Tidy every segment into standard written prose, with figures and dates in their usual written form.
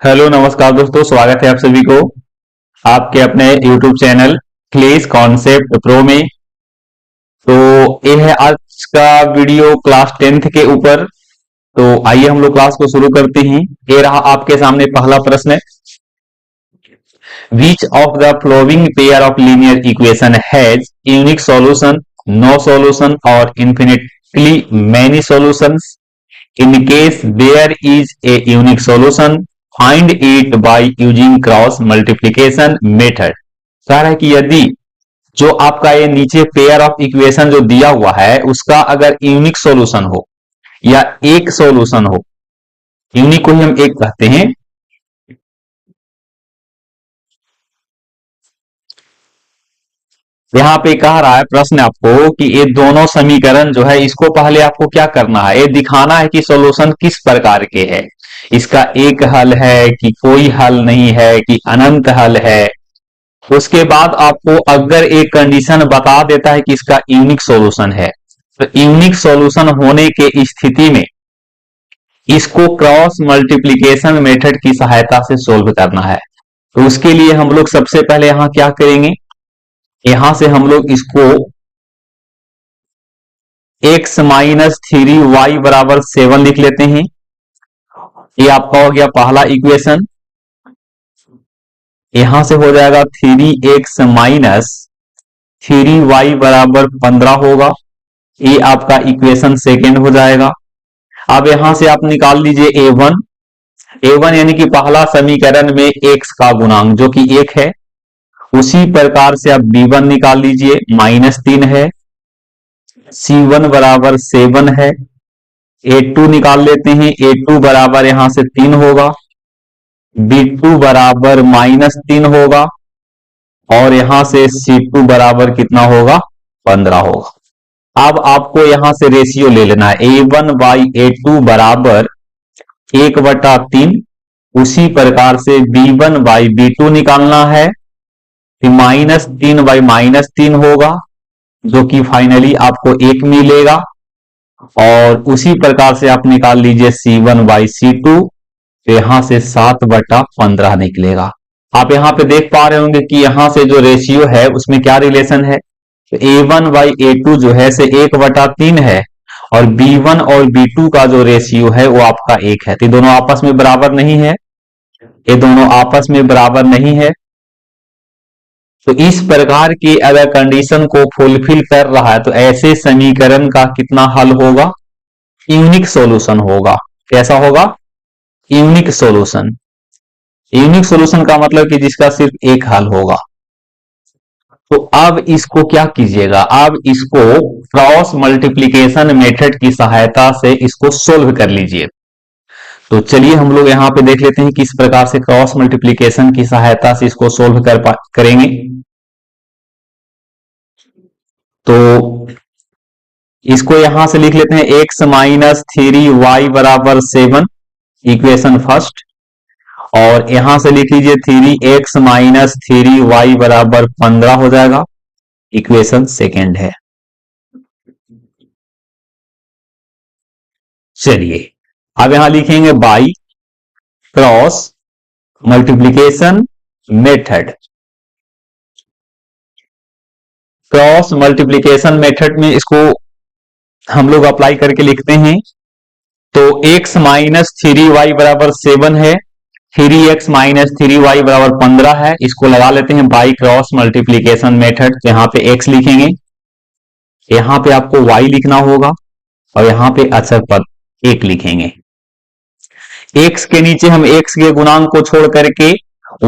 Hello नमस्कार दोस्तों, स्वागत है आप सभी को आपके अपने YouTube चैनल क्लेस कॉन्सेप्ट प्रो में। तो ये है आज का वीडियो क्लास 10th के ऊपर। तो आइए हम लोग क्लास को शुरू करते हैं। ये रहा आपके सामने पहला प्रश्न। Which of the following pair of linear equation has unique solution, no solution और infinitely many solutions? In case there is a unique solution, find it by using cross multiplication method. कह रहा है कि यदि जो आपका ये नीचे पेयर ऑफ इक्वेशन जो दिया हुआ है उसका अगर यूनिक सॉल्यूशन हो या एक सॉल्यूशन हो, यूनिक को ही हम एक कहते हैं। यहाँ पे कह रहा है प्रश्न आपको कि ये दोनों समीकरण जो है इसको पहले आपको क्या करना है, ये दिखाना है कि सॉल्यूशन किस प्रकार के है। इसका एक हल है कि कोई हल नहीं है कि अनंत हल है। उसके बाद आपको अगर एक कंडीशन बता देता है कि इसका यूनिक सॉल्यूशन है, तो यूनिक सॉल्यूशन होने के स्थिति में इसको क्रॉस मल्टीप्लीकेशन मेथड की सहायता से सोल्व करना है। तो उसके लिए हम लोग सबसे पहले यहां क्या करेंगे, यहां से हम लोग इसको x माइनस 3y बराबर 7 लिख लेते हैं। ये आपका हो गया पहला इक्वेशन। यहां से हो जाएगा 3x माइनस 3y बराबर 15 होगा। ये आपका इक्वेशन सेकेंड हो जाएगा। अब यहां से आप निकाल लीजिए a1। a1 यानी कि पहला समीकरण में x का गुणांक जो कि 1 है। उसी प्रकार से आप b1 निकाल लीजिए, -3 है। c1 बराबर 7 है। a2 निकाल लेते हैं, a2 बराबर यहां से 3 होगा। b2 बराबर -3 होगा और यहां से c2 बराबर कितना होगा, 15 होगा। अब आपको यहां से रेशियो ले लेना है, a1/a2 बराबर 1/3। उसी प्रकार से b1/b2 निकालना है, -3/-3 होगा जो कि फाइनली आपको 1 मिलेगा। और उसी प्रकार से आप निकाल लीजिए c1/c2, तो यहां से 7/15 निकलेगा। आप यहां पे देख पा रहे होंगे कि यहां से जो रेशियो है उसमें क्या रिलेशन है, तो a1/a2 जो है से 1/3 है और b1 और b2 का जो रेशियो है वो आपका 1 है। तो दोनों आपस में बराबर नहीं है, ये दोनों आपस में बराबर नहीं है। तो इस प्रकार की अगर कंडीशन को फुलफिल कर रहा है तो ऐसे समीकरण का कितना हल होगा, यूनिक सॉल्यूशन होगा। कैसा होगा, यूनिक सॉल्यूशन। यूनिक सॉल्यूशन का मतलब कि जिसका सिर्फ एक हल होगा। तो अब इसको क्या कीजिएगा, अब इसको क्रॉस मल्टीप्लीकेशन मेथड की सहायता से इसको सोल्व कर लीजिए। तो चलिए हम लोग यहां पे देख लेते हैं किस प्रकार से क्रॉस मल्टीप्लीकेशन की सहायता से इसको सोल्व करेंगे। तो इसको यहां से लिख लेते हैं x माइनस 3y बराबर 7, इक्वेशन फर्स्ट। और यहां से लिख लीजिए 3x माइनस 3y बराबर 15 हो जाएगा, इक्वेशन सेकेंड है। चलिए अब यहां लिखेंगे by cross multiplication method. Cross multiplication method में इसको हम लोग अप्लाई करके लिखते हैं। तो x माइनस 3y बराबर 7 है, 3x माइनस 3y बराबर 15 है। इसको लगा लेते हैं बाई क्रॉस मल्टीप्लीकेशन मेथड। तो यहां पे x लिखेंगे, यहां पे आपको y लिखना होगा और यहां पे अचर पद 1 लिखेंगे। x के नीचे हम x के गुणांक को छोड़ करके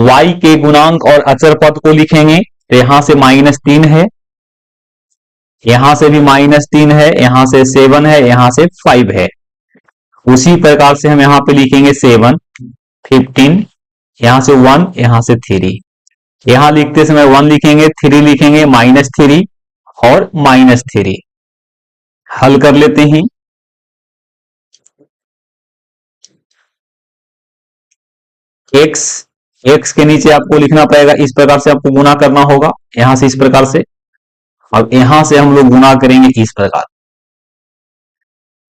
y के गुणांक और अचर पद को लिखेंगे। तो यहां से -3 है, यहां से भी -3 है, यहां से 7 है, यहां से 5 है। उसी प्रकार से हम यहां पे लिखेंगे 7, 15, यहां से 1, यहां से 3। यहां लिखते समय 1 लिखेंगे, 3 लिखेंगे, -3 और -3। हल कर लेते हैं। x के नीचे आपको लिखना पड़ेगा, इस प्रकार से आपको गुना करना होगा, यहां से इस प्रकार से। और यहां से हम लोग गुना करेंगे इस प्रकार।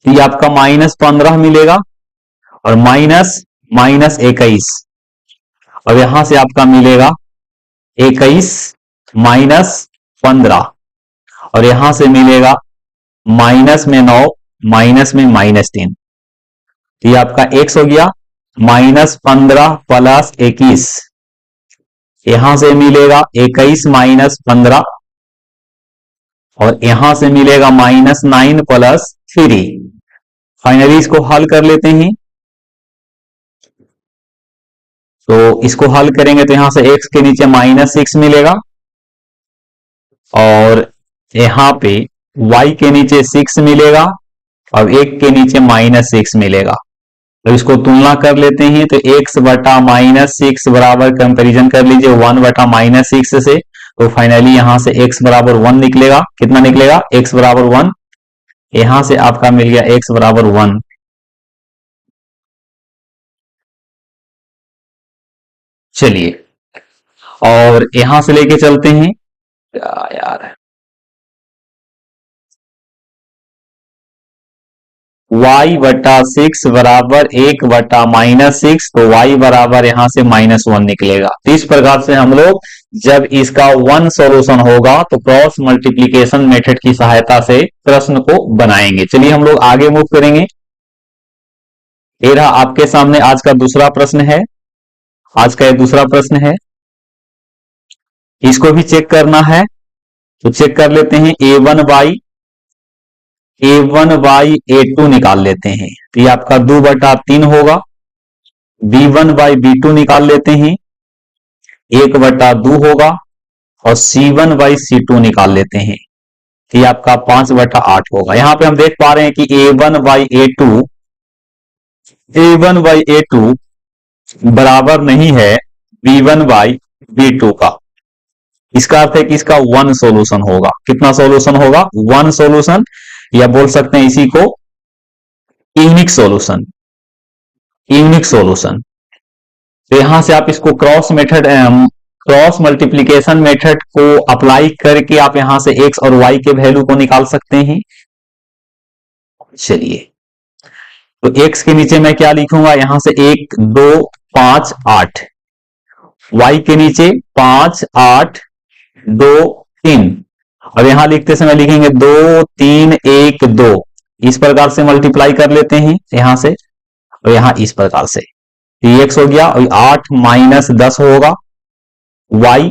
ये आपका -15 मिलेगा और माइनस माइनस 21, और यहां से आपका मिलेगा 21 माइनस 15, और यहां से मिलेगा माइनस में 9, माइनस में -3, तो ये आपका x हो गया। -15 प्लस 21, यहां से मिलेगा 21 माइनस 15, और यहां से मिलेगा -9 प्लस 3। फाइनली इसको हल कर लेते हैं। तो इसको हल करेंगे तो यहां से x के नीचे -6 मिलेगा, और यहां पे y के नीचे 6 मिलेगा, और 1 के नीचे -6 मिलेगा। तो इसको तुलना कर लेते हैं, तो x बटा -6 बराबर, कंपेरिजन कर लीजिए 1 बटा -6 से, तो फाइनली यहां से x बराबर 1 निकलेगा। कितना निकलेगा? x बराबर 1। यहां से आपका मिल गया x बराबर 1। चलिए, और यहां से लेके चलते हैं यार, y बटा 6 बराबर 1 बटा -6, तो y बराबर यहां से -1 निकलेगा। तो इस प्रकार से हम लोग जब इसका 1 सॉल्यूशन होगा तो क्रॉस मल्टीप्लीकेशन मेथड की सहायता से प्रश्न को बनाएंगे। चलिए हम लोग आगे मूव करेंगे। ये रहा आपके सामने आज का दूसरा प्रश्न है। आज का ये दूसरा प्रश्न है, इसको भी चेक करना है, तो चेक कर लेते हैं। a1 बाई a2 निकाल लेते हैं, तो ये आपका 2/3 होगा। b1/b2 निकाल लेते हैं, 1/2 होगा, और c1/c2 निकाल लेते हैं, तो ये आपका 5/8 होगा। यहां पे हम देख पा रहे हैं कि a1/a2 बराबर नहीं है b1/b2 का। इसका अर्थ है कि इसका 1 सॉल्यूशन होगा। कितना सॉल्यूशन होगा? 1 सॉल्यूशन, या बोल सकते हैं इसी को यूनिक सॉल्यूशन। यूनिक सॉल्यूशन, तो यहां से आप इसको क्रॉस मल्टीप्लीकेशन मेथड को अप्लाई करके आप यहां से x और y के वैल्यू को निकाल सकते हैं। चलिए, तो x के नीचे मैं क्या लिखूंगा? यहां से 1 2 5 8, y के नीचे 5 8 2 3, और यहां लिखते समय लिखेंगे 2 3 1 2। इस प्रकार से मल्टीप्लाई कर लेते हैं यहां से, और यहां इस प्रकार से x हो गया, और 8 माइनस 10 होगा, y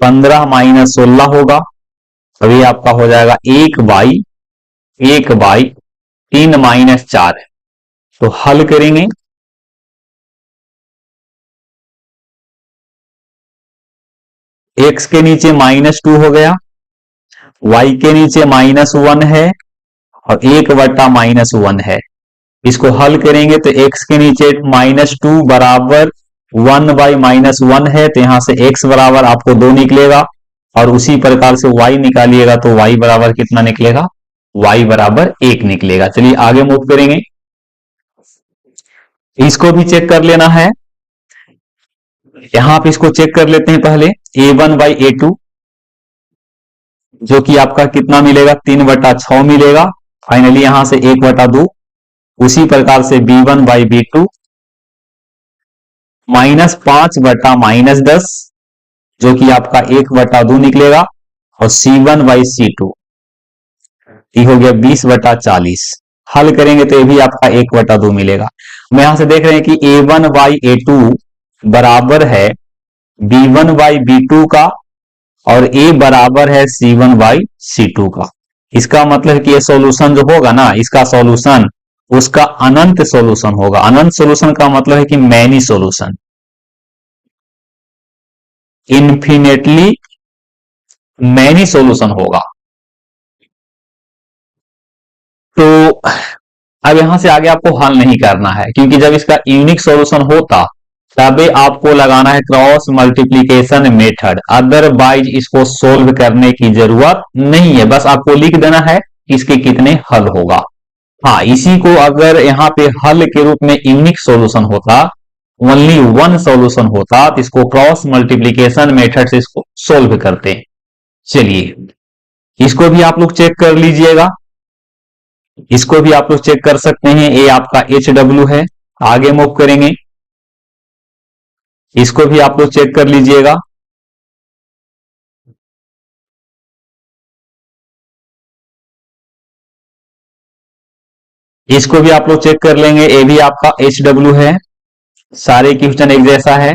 15 माइनस 16 होगा, और ये आपका हो जाएगा 1/3 माइनस 4। तो हल करेंगे, x के नीचे -2 हो गया, y के नीचे -1 है, और 1/-1 है। इसको हल करेंगे तो x के नीचे -2 बराबर 1/-1 है, तो यहां से x बराबर आपको 2 निकलेगा, और उसी प्रकार से y निकालिएगा तो y बराबर कितना निकलेगा? y बराबर 1 निकलेगा। चलिए आगे मूव करेंगे, इसको भी चेक कर लेना है। यहां पे इसको चेक कर लेते हैं पहले। a1/a2 जो कि आपका कितना मिलेगा? 3/6 मिलेगा। फाइनली यहां से 1/2, उसी प्रकार से b1/b2 -5/-10 जो कि आपका 1/2 निकलेगा, और c1/c2 ये हो गया 20/40। हल करेंगे तो ये भी आपका 1/2 मिलेगा। हम यहां से देख रहे हैं कि a1/a2 बराबर है b1/b2 का, और a बराबर है c1/c2 का। इसका मतलब कि ये सॉल्यूशन जो होगा ना, इसका सॉल्यूशन उसका अनंत सॉल्यूशन होगा। अनंत सॉल्यूशन का मतलब है कि many solution, infinitely many solution होगा। तो अब यहां से आगे आपको हल नहीं करना है, क्योंकि जब इसका यूनिक सॉल्यूशन होता तभी आपको लगाना है क्रॉस मल्टीप्लीकेशन मेथड, अदरवाइज इसको सोल्व करने की जरूरत नहीं है। बस आपको लिख देना है इसके कितने हल होगा। हाँ, इसी को अगर यहां पे हल के रूप में यूनिक सॉल्यूशन होता, ओनली 1 सॉल्यूशन होता, तो इसको क्रॉस मल्टीप्लीकेशन मेथड से इसको सोल्व करते हैं। चलिए, इसको भी आप लोग चेक कर लीजिएगा। इसको भी आप लोग चेक कर सकते हैं। ये आपका HW है, आगे मूव करेंगे, इसको भी आप लोग चेक कर लीजिएगा। इसको भी आप लोग चेक कर लेंगे, ये भी आपका HW है, सारे क्वेश्चन एक जैसा है।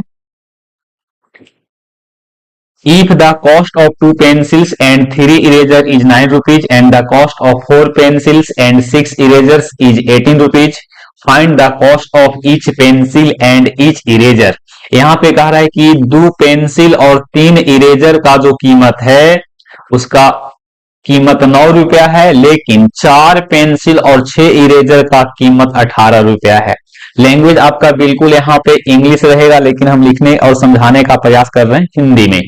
If the cost of 2 pencils and 3 eraser is 9 rupees and the cost of 4 pencils and 6 erasers is 18 rupees, find the cost of each pencil and each eraser। यहाँ पे कह रहा है कि 2 पेंसिल और 3 इरेजर का जो कीमत है उसका कीमत 9 रुपया है, लेकिन 4 पेंसिल और 6 इरेजर का कीमत 18 रुपया है। लैंग्वेज आपका बिल्कुल यहाँ पे इंग्लिश रहेगा, लेकिन हम लिखने और समझाने का प्रयास कर रहे हैं हिंदी में।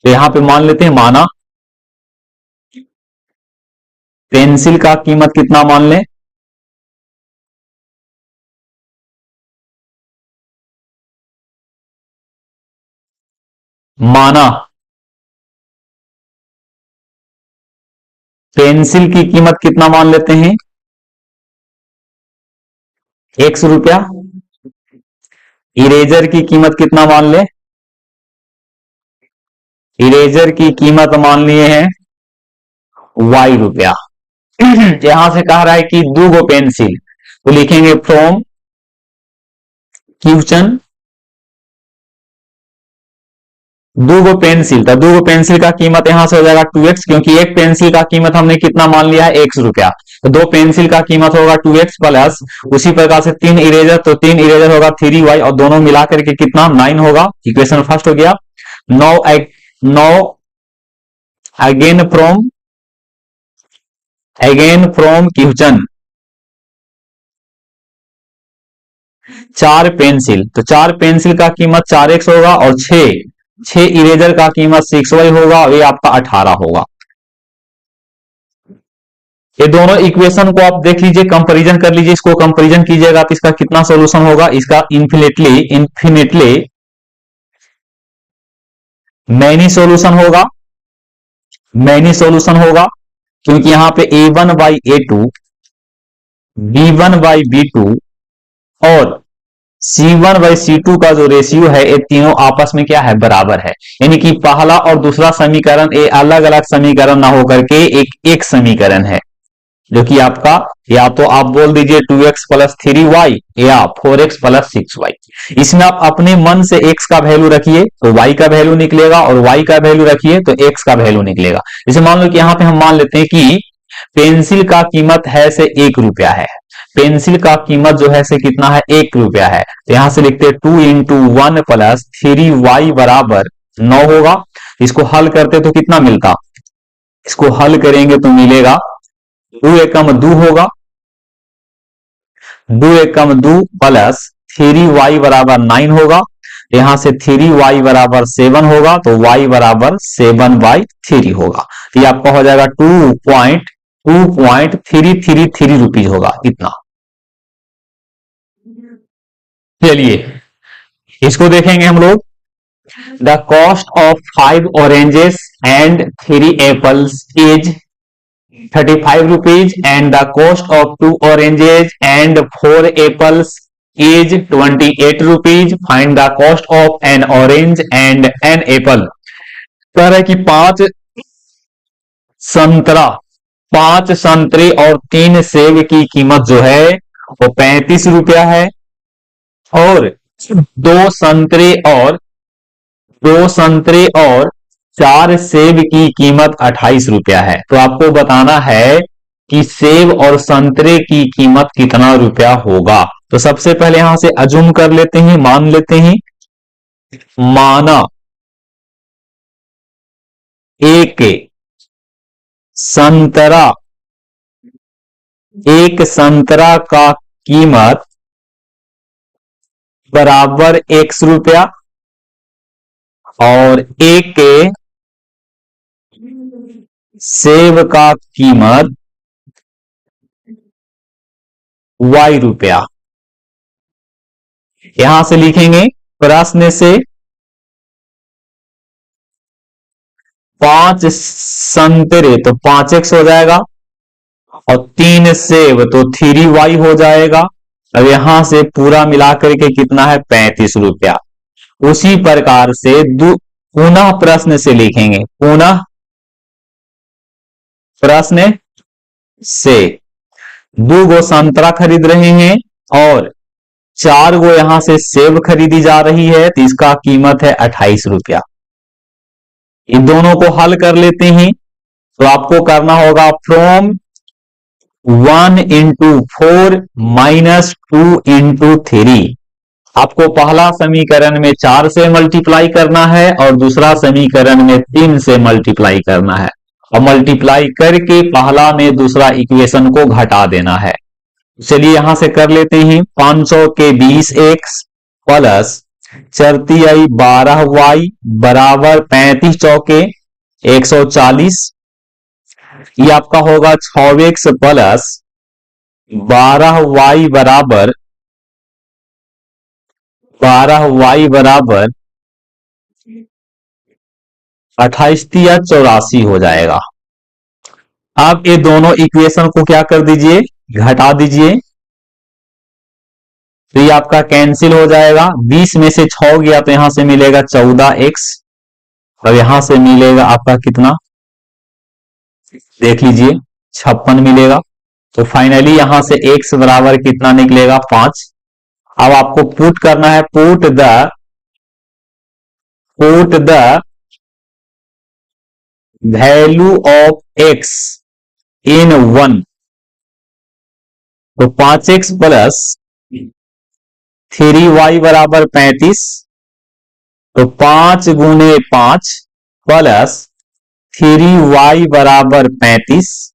तो यहां पे मान लेते हैं, माना पेंसिल का कीमत कितना मान लें, माना पेंसिल की कीमत कितना मान लेते हैं, 100 रुपया। इरेजर की कीमत कितना मान ले, इरेजर की कीमत मान लिए हैं Y रुपया। यहां से कह रहा है कि 2 गो पेंसिल, तो लिखेंगे फ्रॉम क्वेश्चन 2 गो पेंसिल, तो 2 गो पेंसिल का कीमत यहां से हो जाएगा 2x, क्योंकि एक पेंसिल का कीमत हमने कितना मान लिया है, 100 रुपया। तो 2 पेंसिल का कीमत होगा 2x प्लस उसी प्रकार से 3 इरेजर, तो 3 इरेजर होगा 3y और दोनों मिलाकर के कितना 9 होगा। इक्वेशन फर्स्ट हो गया। 9 अगेन फ्रॉम क्वेश्चन 4 पेंसिल, तो 4 पेंसिल का कीमत 4x होगा और 6 इरेजर का कीमत 6y होगा और ये आपका 18 होगा। ये दोनों इक्वेशन को आप देख लीजिए, कंपैरिजन कर लीजिए, इसको कंपैरिजन कीजिएगा तो इसका कितना सॉल्यूशन होगा, इसका इन्फिनिटली मैनी सॉल्यूशन होगा, क्योंकि यहां पे A1/A2, B1/B2 और C1/C2 का जो रेशियो है ये तीनों आपस में क्या है, बराबर है। यानी कि पहला और दूसरा समीकरण ये अलग अलग समीकरण ना होकर के एक समीकरण है, जो कि आपका या तो आप बोल दीजिए 2x प्लस 3y या 4x प्लस 6y। इसमें आप अपने मन से x का वैल्यू रखिए तो y का वैल्यू निकलेगा, और y का वैल्यू रखिए तो x का वैल्यू निकलेगा। जैसे मान लो कि यहां पे हम मान लेते हैं कि पेंसिल का कीमत है से 1 रुपया है, पेंसिल का कीमत जो है से कितना है, 1 रुपया है। तो यहां से लिखते हैं 2 इंटू 1 प्लस 3y बराबर 9 होगा। इसको हल करते तो कितना मिलता, इसको हल करेंगे तो मिलेगा 2 एकम 2 होगा, 2 एकम 2 प्लस 3y बराबर 9 होगा। यहां से 3y बराबर 7 होगा, तो y बराबर 7/3 होगा। ये आपका हो जाएगा 2.333 रुपीज होगा इतना। चलिए इसको देखेंगे हम लोग। The cost of 5 oranges and 3 apples is 35 rupees and the cost of 2 oranges and 4 apples is 28 rupees. Find the cost of an orange and an apple। कह रहा है कि 5 संतरे और 3 सेब की कीमत जो है वो 35 रुपया है, और 2 संतरे और 4 सेब की कीमत 28 रुपया है। तो आपको बताना है कि सेब और संतरे की कीमत कितना रुपया होगा। तो सबसे पहले यहां से अजूम कर लेते हैं, मान लेते हैं, माना एक संतरा का कीमत बराबर 100 रुपया और एक सेब का कीमत Y रुपया। यहां से लिखेंगे प्रश्न से 5 संतरे तो 5x हो जाएगा और 3 सेब तो 3y हो जाएगा, अब यहां से पूरा मिलाकर के कितना है 35 रुपया। उसी प्रकार से पुनः प्रश्न से लिखेंगे, पुनः प्रश्न से 2 गो संतरा खरीद रहे हैं और 4 गो यहां से सेब खरीदी जा रही है, तो इसका कीमत है 28 रुपया। इन दोनों को हल कर लेते हैं। तो आपको करना होगा फ्रॉम 1 इंटू 4 माइनस 2 इंटू 3। आपको पहला समीकरण में 4 से मल्टीप्लाई करना है और दूसरा समीकरण में 3 से मल्टीप्लाई करना है, और मल्टीप्लाई करके पहला में दूसरा इक्वेशन को घटा देना है। चलिए यहां से कर लेते हैं। 500 के 20x प्लस 4 12y बराबर 35 चौके 140। ये आपका होगा 6x प्लस 12y बराबर 28 या 84 हो जाएगा। अब ये दोनों इक्वेशन को क्या कर दीजिए, घटा दीजिए, तो ये आपका कैंसिल हो जाएगा। 20 में से 6 गया तो यहां से मिलेगा 14x, और यहां से मिलेगा आपका कितना, देख लीजिए 56 मिलेगा। तो फाइनली यहां से x बराबर कितना निकलेगा 5। अब आपको पुट करना है, put the value of x इन 1। तो 5x प्लस 3y बराबर 35, तो 5 गुने 5 प्लस 3y बराबर 35।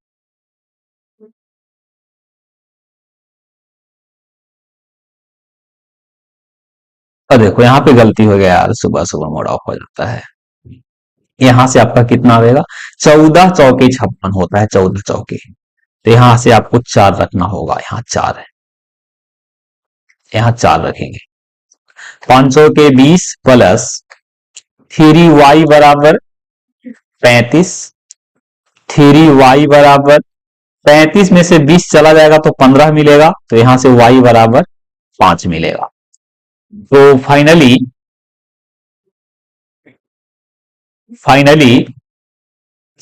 और देखो यहां पे गलती हो गया यार, सुबह सुबह मोड ऑफ हो जाता है। यहां से आपका कितना आएगा, 14 चौके 56 होता है, 14 चौके। तो यहां से आपको 4 रखना होगा, यहां 4 है, यहां 4 रखेंगे। 500 के 20 प्लस 3y बराबर 35, 3y बराबर 35 में से 20 चला जाएगा तो 15 मिलेगा, तो यहां से y बराबर 5 मिलेगा। तो फाइनली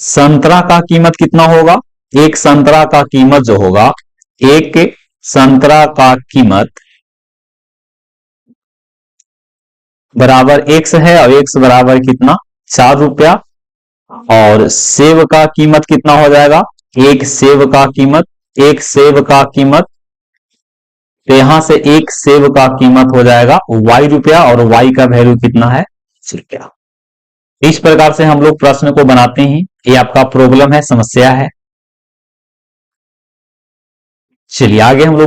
संतरा का कीमत कितना होगा, एक संतरा का कीमत जो होगा, एक संतरा का कीमत बराबर x है, और x बराबर कितना 4 रुपया, और सेब का कीमत कितना हो जाएगा, एक सेब का कीमत, तो यहां से एक सेब का कीमत हो जाएगा y रुपया, और y का वैल्यू कितना है 20 रुपया। इस प्रकार से हम लोग प्रश्न को बनाते हैं। ये आपका प्रॉब्लम है, समस्या है। चलिए आगे हम लोग